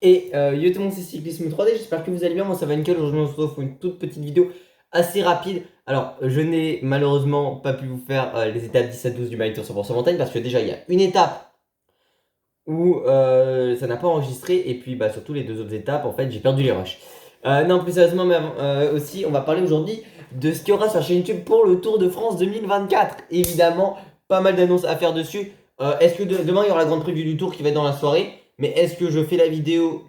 Et yo tout le monde, c'est Cyclisme 3D, j'espère que vous allez bien, moi ça va nickel. Aujourd'hui on se retrouve pour une toute petite vidéo assez rapide. Alors je n'ai malheureusement pas pu vous faire les étapes 10 à 12 du Maillot Tour 100% montagne parce que déjà il y a une étape où ça n'a pas enregistré et puis bah, surtout les deux autres étapes en fait j'ai perdu les rushs. Non plus sérieusement mais aussi on va parler aujourd'hui de ce qu'il y aura sur la chaîne YouTube pour le Tour de France 2024. Évidemment pas mal d'annonces à faire dessus. Est-ce que demain il y aura la grande preview du Tour qui va être dans la soirée, mais est-ce que je fais la vidéo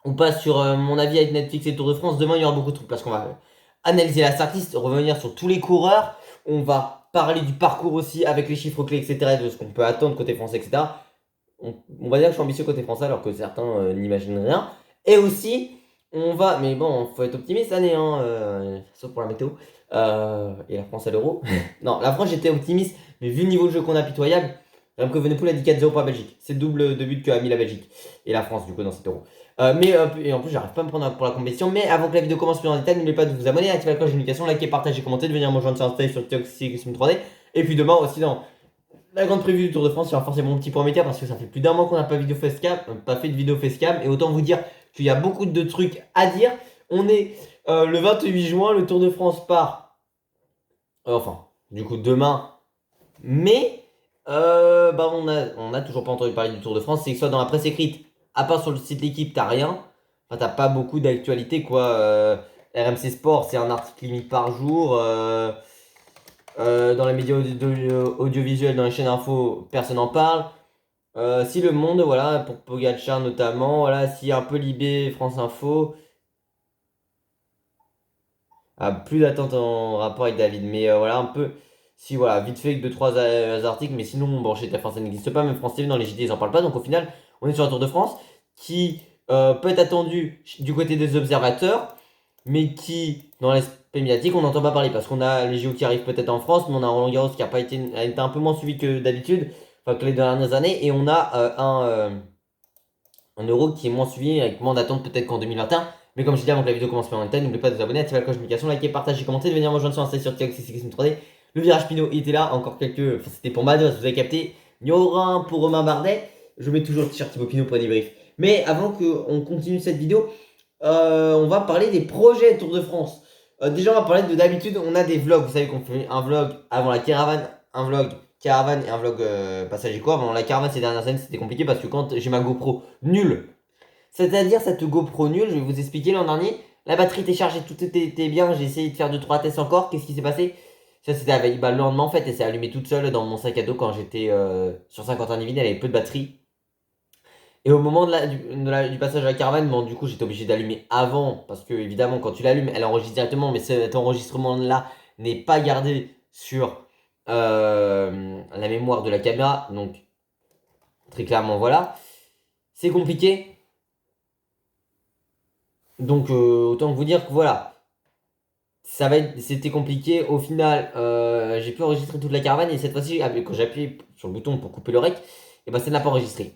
on passe sur mon avis avec Netflix et le Tour de France. Demain, il y aura beaucoup de trucs parce qu'on va analyser la startlist, revenir sur tous les coureurs. On va parler du parcours aussi avec les chiffres clés, etc. Et de ce qu'on peut attendre côté français, etc. On va dire que je suis ambitieux côté français alors que certains n'imaginent rien. Et aussi, on va. Mais bon, faut être optimiste cette année, hein, sauf pour la météo. Et la France à l'euro. Non, la France, j'étais optimiste, mais vu le niveau de jeu qu'on a pitoyable, Remco Evenepoel a dit 4-0 pour la Belgique. C'est le double de but qu'a mis la Belgique. Et la France, du coup, dans cet euro. Et en plus, j'arrive pas à me prendre pour la compétition. Mais avant que la vidéo commence plus en détail, n'oubliez pas de vous abonner, activer la cloche de notification, liker, partager, commenter, de venir me rejoindre sur Instagram sur TikTok Cyclisme 3D. Et puis demain aussi dans la grande preview du Tour de France, il y aura forcément mon petit point média parce que ça fait plus d'un mois qu'on n'a pas, pas fait de vidéo facecam. Et autant vous dire qu'il y a beaucoup de trucs à dire. On est le 28 juin, le Tour de France part. Enfin, du coup, demain. Mais bah on a toujours pas entendu parler du Tour de France. C'est que soit dans la presse écrite, à part sur le site de l'équipe, t'as rien. Enfin, t'as pas beaucoup d'actualité, quoi. RMC Sport, c'est un article limite par jour. Dans les médias audiovisuels, dans les chaînes info, personne n'en parle. Si Le Monde, voilà, pour Pogacar notamment, voilà, si un peu Libé, France Info, plus d'attente en rapport avec David, mais voilà, un peu, si voilà, vite fait que 2-3 articles, mais sinon, bon, chez TF1 ça n'existe pas, même France TV dans les JT ils en parlent pas, donc au final, on est sur un Tour de France qui peut être attendu du côté des observateurs, mais qui, dans l'aspect médiatique, on n'entend pas parler, parce qu'on a les JO qui arrivent peut-être en France, mais on a Roland Garros qui a été un peu moins suivi que d'habitude, enfin que les dernières années, et on a un euro qui est moins suivi, avec moins d'attente peut-être qu'en 2021. Mais comme je disais avant que la vidéo commence par en détail, n'oubliez pas de vous abonner, activer la cloche de notification, liker, partager, commenter, de venir me rejoindre sur Insta sur TikTok, c'est Cyclisme 3D. Le virage Pinot il était là, encore quelques. Enfin, c'était pour Mados, vous avez capté. Il y aura un pour Romain Bardet. Je mets toujours le t-shirt Thibaut Pinot pour débrief. Mais avant qu'on continue cette vidéo, on va parler des projets Tour de France. Déjà, on va parler de d'habitude, on a des vlogs. Vous savez qu'on fait un vlog avant la caravane, un vlog caravane et un vlog passager quoi. Bon, la caravane ces dernières années c'était compliqué parce que quand j'ai ma GoPro nulle, c'est-à-dire cette GoPro nulle, je vais vous expliquer l'an dernier, la batterie était chargée, tout était bien, j'ai essayé de faire 2-3 tests encore, qu'est-ce qui s'est passé? Ça c'était la veille, bah, le lendemain en fait, et s'est allumé toute seule dans mon sac à dos quand j'étais sur Saint-Quentin-en-Yvelines, elle avait peu de batterie. Et au moment du passage à la caravane, bon, du coup, j'étais obligé d'allumer avant, parce que évidemment, quand tu l'allumes, elle enregistre directement, mais cet enregistrement-là n'est pas gardé sur la mémoire de la caméra, donc très clairement, voilà. C'est compliqué, donc autant vous dire que voilà, c'était compliqué. Au final, j'ai pu enregistrer toute la caravane, et cette fois-ci, quand j'ai appuyé sur le bouton pour couper le rec, et ben ça n'a pas enregistré.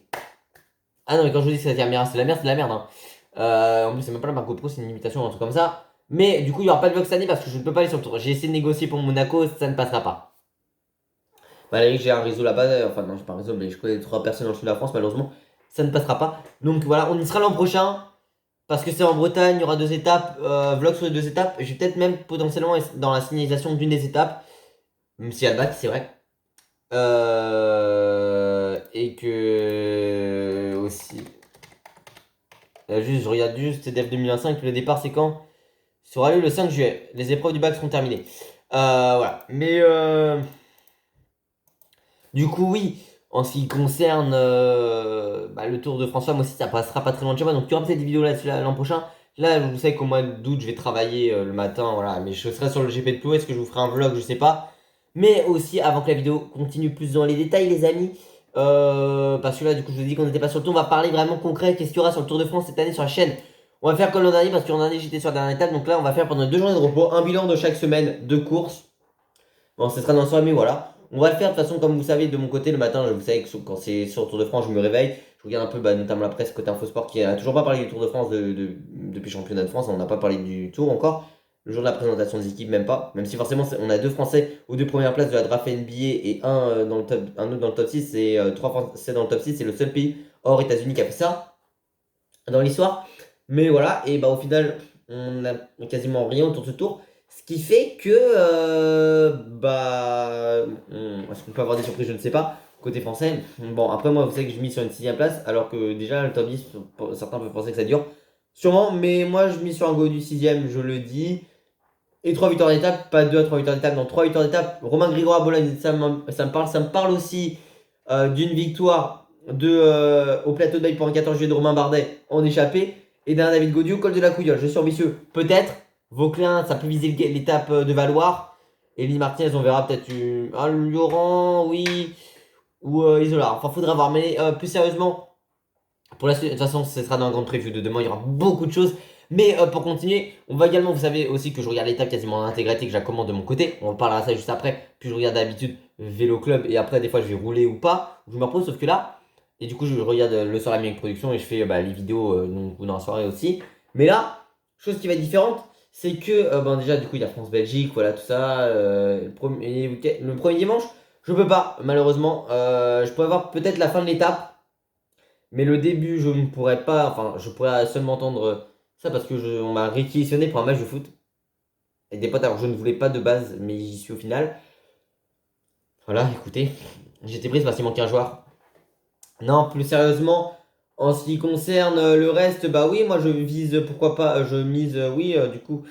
Ah non, mais quand je vous dis que c'est la merde, c'est la merde, c'est la merde, hein. En plus, c'est même pas la marque GoPro, c'est une limitation ou un truc comme ça. Mais du coup, il n'y aura pas de vlog cette année parce que je ne peux pas aller sur le tour. J'ai essayé de négocier pour Monaco, ça ne passera pas. Malgré que j'ai un réseau là-bas, enfin non, j'ai pas un réseau, mais je connais 3 personnes dans le sud de la France, malheureusement, ça ne passera pas. Donc voilà, on y sera l'an prochain parce que c'est en Bretagne, il y aura 2 étapes, vlog sur les 2 étapes. Je vais peut-être même potentiellement être dans la signalisation d'une des étapes, même si elle bat, c'est vrai. Et que aussi. Juste, je regarde juste CDF 2025, le départ c'est quand? Sera lieu le 5 juillet. Les épreuves du bac seront terminées. Voilà. Mais du coup, oui, en ce qui concerne bah, le Tour de François, moi aussi ça passera pas très loin de chez moi. Donc il y aura peut-être des vidéos là-dessus l'an prochain. Là, vous savez qu'au mois d'août, je vais travailler le matin, voilà. Mais je serai sur le GP de Pau. Est-ce que je vous ferai un vlog? Je sais pas. Mais aussi, avant que la vidéo continue plus dans les détails, les amis. Parce que là, du coup, je vous ai dit qu'on n'était pas sur le tour. On va parler vraiment concret. Qu'est-ce qu'il y aura sur le Tour de France cette année sur la chaîne? On va faire comme l'an dernier parce qu'en dernier j'étais sur la dernière étape. Donc là, on va faire pendant 2 journées de repos un bilan de chaque semaine de course. Bon, ce sera dans le soir, mais voilà. On va le faire de toute façon, comme vous savez, de mon côté, le matin. Vous savez que quand c'est sur le Tour de France, je me réveille. Je regarde un peu, bah, notamment la presse côté Infosport qui a toujours pas parlé du Tour de France depuis le championnat de France. On n'a pas parlé du Tour encore. Le jour de la présentation des équipes, même pas. Même si forcément, on a 2 Français aux 2 premières places de la draft NBA et dans le top, un autre dans le top 6 et 3 Français dans le top 6. C'est le seul pays hors États-Unis qui a fait ça. dans l'histoire. Mais voilà, et bah au final, on a quasiment rien autour de ce tour. Ce qui fait que, est-ce qu'on peut avoir des surprises? Je ne sais pas. Côté français, bon, après, moi, vous savez que je mise sur une 6ème place, alors que déjà, le top 10, certains peuvent penser que ça dure. Sûrement, mais moi, je mise sur un go du 6ème, je le dis. Et 3 victoires d'étape, pas 2 à 3 victoires d'étape, non, 3 victoires d'étape. Romain Grigor à Bologne, ça me parle. Ça me parle aussi d'une victoire au plateau de Baille pour un 14 juillet de Romain Bardet en échappée. Et d'un David Gaudu au col de la Couillole. Je suis ambitieux. Peut-être. Vauclin, ça peut viser l'étape de Valoir. Elie Martinez, on verra peut-être un Laurent, oui. Ou Isola. Enfin, faudra voir. Mais plus sérieusement, pour la suite, de toute façon, ce sera dans un grand preview de demain. Il y aura beaucoup de choses. Mais pour continuer, on va également, vous savez aussi que je regarde l'étape quasiment en intégralité, que je la commande de mon côté. On parlera de ça juste après. Puis je regarde d'habitude Vélo Club et après, des fois, je vais rouler ou pas. Je me repose, sauf que là, et du coup, je regarde le soir la musique production et je fais les vidéos donc, dans la soirée aussi. Mais là, chose qui va être différente, c'est que déjà, du coup, il y a France-Belgique, voilà tout ça. Le premier dimanche, je peux pas, malheureusement. Je pourrais avoir peut-être la fin de l'étape. Mais le début, je ne pourrais pas, enfin, je pourrais seulement entendre ça parce que on m'a réquisitionné pour un match de foot. Et des potes, alors je ne voulais pas de base, mais j'y suis au final. Voilà, écoutez, j'étais prise parce qu'il manquait un joueur. Non, plus sérieusement, en ce qui concerne le reste, bah oui, moi je vise, pourquoi pas, je mise, oui, du coup,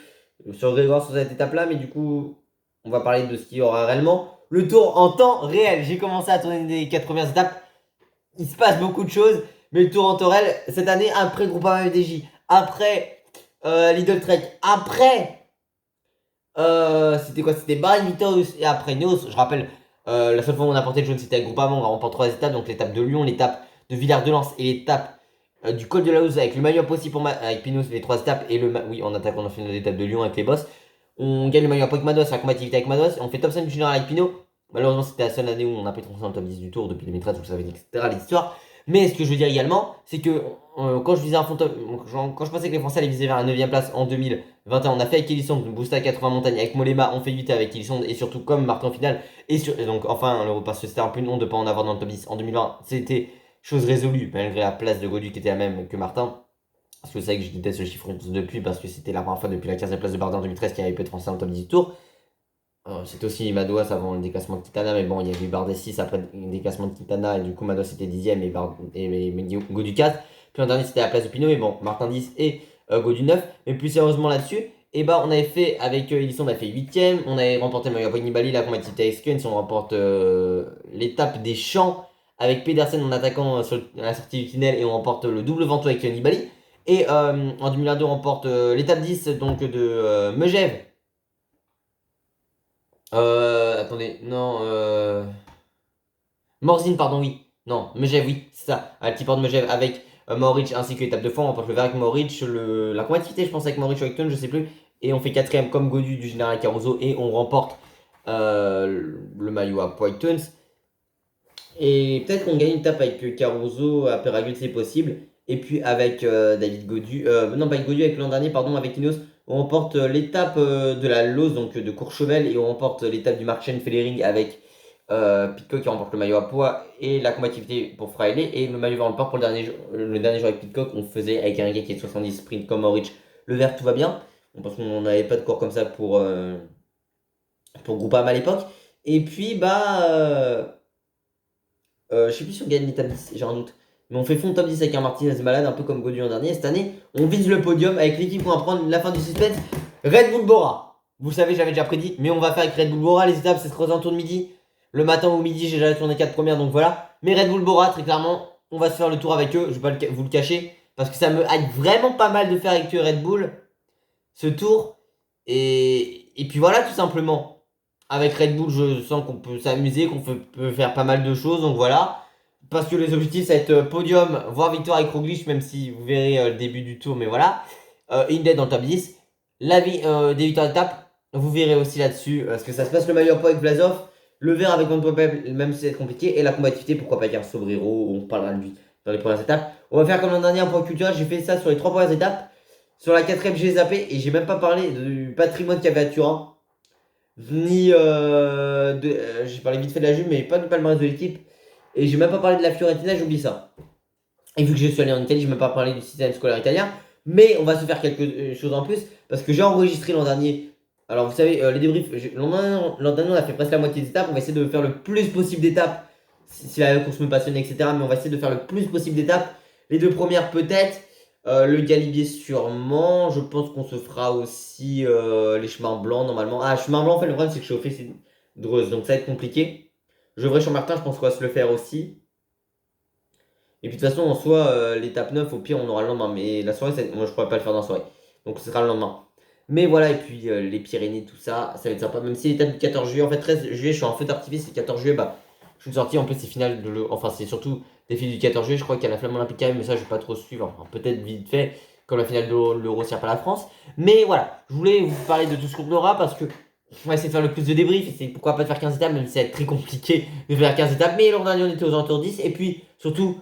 sur Grégoire sur cette étape-là, mais du coup, on va parler de ce qu'il y aura réellement. Le tour en temps réel, j'ai commencé à tourner les 4 premières étapes. Il se passe beaucoup de choses, mais le tour en Torel, cette année, après Groupama EDJ, après Lidl Trek, après, c'était quoi? C'était Bahrain Victorious et après Neos. Je rappelle, la seule fois où on a porté le jaune, c'était avec Groupama, on a remporté 3 étapes, donc l'étape de Lyon, l'étape de Villard-de-Lans et l'étape du col de la Hausse avec le maillot possible avec Pinous, les 3 étapes, et oui, en attaque, on a fait notre étape de Lyon avec les boss. On gagne le maillot avec Mados, la combativité avec Mados, on fait top 5 du général avec Pinot. Malheureusement, c'était la seule année où on n'a pas été transféré en top 10 du tour depuis 2013, vous savez, etc. l'histoire. Mais ce que je veux dire également, c'est que quand je visais un fond top, quand je pensais que les Français allaient viser vers la 9ème place en 2021, on a fait avec Elisson, une boost à 80 montagnes avec Molema, on fait 8 avec Elisson, et surtout comme Martin en finale. Et donc, enfin, parce que c'était un peu une honte de ne pas en avoir dans le top 10 en 2020. C'était chose résolue, malgré la place de Godu qui était la même que Martin. Parce que c'est vrai que je déteste ce chiffre depuis, parce que c'était la première fois depuis la 15ème place de Bardet en 2013 qu'il y avait peu de Français dans le top 10 du tour. C'était aussi Madouas avant le déclassement de Kitana, mais bon, il y a eu Bardet 6 après le déclassement de Kitana, et du coup Madouas était 10ème et Godu 4. Puis en dernier, c'était la place de Pinot, mais bon, Martin 10 et Godu 9. Mais plus sérieusement là-dessus, et bah on avait fait avec Elisson, on a fait 8ème, on avait remporté le maillot à Nibali, la combativité avec Skens, on remporte l'étape des champs avec Pedersen en attaquant à la sortie du tunnel, et on remporte le double Ventoux avec Nibali. Et en 2022, on remporte l'étape 10 donc de Megève. Attendez, non, Morzine, pardon, oui. Non, Megève, oui, c'est ça. À petit port de Megève avec Mauric ainsi que l'étape de fond. On remporte le verre avec Mauric, la combativité, je pense, avec Mauric ou avec Tone, je sais plus. Et on fait 4ème comme Godu du général Caruso et on remporte le maillot à Poitons. Et peut-être qu'on gagne une étape avec Caruso à Péragude, c'est possible. Et puis avec David Godu, non pas avec Godu, avec l'an dernier, pardon, avec Ineos, on remporte l'étape de la Lose, donc de Courchevel, et on remporte l'étape du Marchen Fellering avec Pitcock qui remporte le maillot à poids et la combativité pour Fraile. Et le maillot vers le port pour le dernier jour avec Pitcock, on faisait avec un gars qui est 70 sprint comme Mauric. Le vert, tout va bien. Parce qu'on n'avait pas de cours comme ça pour Groupama à l'époque. Et puis, je sais plus si on gagne l'étape 10, j'ai un doute. Mais on fait fond top 10 avec un Martinez malade, un peu comme Gaudu en dernier. Cette année, on vise le podium avec l'équipe qu'on va prendre la fin du suspense. Red Bull Bora. Vous savez, j'avais déjà prédit, mais on va faire avec Red Bull Bora. Les étapes, c'est se autour de midi. Le matin ou midi, j'ai déjà tourné 4 premières, donc voilà. Mais Red Bull Bora, très clairement, on va se faire le tour avec eux. Je vais pas vous le cacher, parce que ça me hype vraiment pas mal de faire avec Red Bull ce tour. Et puis voilà, tout simplement. Avec Red Bull, je sens qu'on peut s'amuser, qu'on peut faire pas mal de choses, donc voilà. Parce que les objectifs, ça va être podium, voire victoire avec Roglic, même si vous verrez le début du tour, mais voilà. Indeed dans le top 10. Des victoires d'étape, vous verrez aussi là-dessus ce que ça se passe. Le maillot à poids avec Vlasov, le vert avec Van Poppel, même si c'est compliqué, et la combativité, pourquoi pas dire Sobrero, on parlera de lui dans les premières étapes. On va faire comme l'an dernier un point culturel, j'ai fait ça sur les 3 premières étapes. Sur la 4ème, j'ai zappé, et j'ai même pas parlé du patrimoine qu'il y avait à Turin. Ni j'ai parlé vite fait de la Juve, mais pas du palmarès de l'équipe. Et j'ai même pas parlé de la Fiorentina, j'oublie ça. Et vu que je suis allé en Italie, je ne vais pas parler du système scolaire italien. Mais on va se faire quelque chose en plus parce que j'ai enregistré l'an dernier. Alors vous savez, les débriefs, l'an dernier on a fait presque la moitié des étapes. On va essayer de faire le plus possible d'étapes si la course me passionne, etc. Mais on va essayer de faire le plus possible d'étapes. Les 2 premières peut-être. Le Galibier sûrement. Je pense qu'on se fera aussi les chemins blancs normalement. Ah, chemin blanc, en fait, le problème c'est que je suis au fait, c'est Dreuze. Donc ça va être compliqué. Gevrey-Chambertin, je pense qu'on va se le faire aussi. Et puis de toute façon, en soi, l'étape 9, au pire, on aura le lendemain. Mais la soirée, moi, je pourrais pas le faire dans la soirée. Donc ce sera le lendemain. Mais voilà, et puis les Pyrénées, tout ça, ça va être sympa. Même si l'étape du 14 juillet, en fait, 13 juillet, je suis en feu d'artifice. Le 14 juillet, bah, je suis sorti. En plus, c'est final de enfin, c'est surtout des filles du 14 juillet. Je crois qu'il y a la flamme olympique quand même, mais ça, je vais pas trop suivre. Enfin, peut-être vite fait, comme la finale de l'Euro sert pas la France. Mais voilà, je voulais vous parler de tout ce qu'on aura parce que on va essayer de faire le plus de débriefs. Et c'est pourquoi pas de faire 15 étapes, même si ça va être très compliqué de faire 15 étapes. Mais l'an dernier, on était aux alentours 10. Et puis, surtout,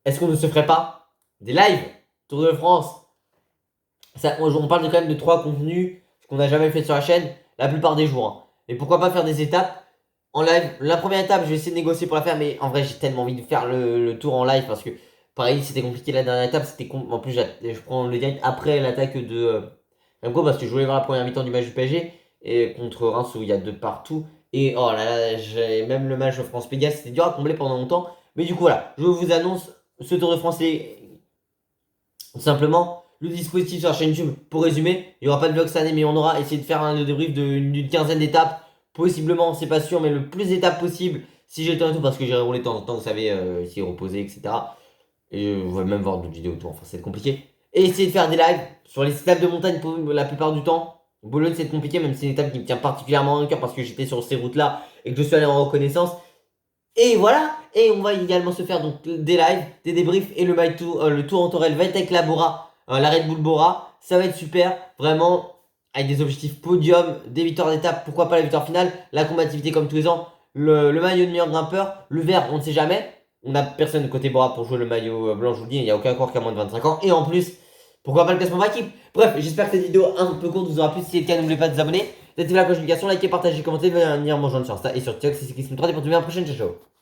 est-ce qu'on ne se ferait pas des lives Tour de France? Ça, on parle quand même de 3 contenus, ce qu'on n'a jamais fait sur la chaîne, la plupart des jours. Hein. Et pourquoi pas faire des étapes en live? La première étape, je vais essayer de négocier pour la faire, mais en vrai, j'ai tellement envie de faire le tour en live parce que, pareil, c'était compliqué la dernière étape. En plus, je prends le direct après l'attaque de Remco parce que je voulais voir la première mi-temps du match du PSG et contre Reims où il y a 2 partout. Et oh là là, j'ai même le match de France-Pégas, c'était dur à combler pendant longtemps. Mais du coup, voilà, je vous annonce ce Tour de France, c'est tout simplement le dispositif sur la chaîne YouTube. Pour résumer, il n'y aura pas de vlog cette année, mais on aura essayé de faire un débrief d'une quinzaine d'étapes. Possiblement, c'est pas sûr, mais le plus d'étapes possible. Si j'ai le temps et tout, parce que j'ai roulé de temps en temps, vous savez, essayer de reposer, etc. Et je vais même voir d'autres vidéos autour, enfin c'est compliqué. Et essayer de faire des lives sur les étapes de montagne pour la plupart du temps. Bologne c'est compliqué, même si c'est une étape qui me tient particulièrement à cœur parce que j'étais sur ces routes là et que je suis allé en reconnaissance. Et voilà, et on va également se faire donc des lives, des débriefs et le tour en Torel va être avec la Bora, la Red Bull Bora. Ça va être super, vraiment, avec des objectifs podium, des victoires d'étape, pourquoi pas la victoire finale, la combativité comme tous les ans, le maillot de meilleur grimpeur, le vert, on ne sait jamais. On n'a personne côté Bora pour jouer le maillot blanc, je vous le dis, il n'y a aucun coureur qui a moins de 25 ans. Et en plus, pourquoi pas le classement par équipe. Bref, j'espère que cette vidéo un peu courte vous aura plu. Si c'est le cas, n'oubliez pas de vous abonner, d'activer la cloche de notification, liker, partager, commenter, venir me rejoindre sur Insta et sur TikTok. C'est Cyclisme 3D pour te voir à la prochaine. Ciao, ciao.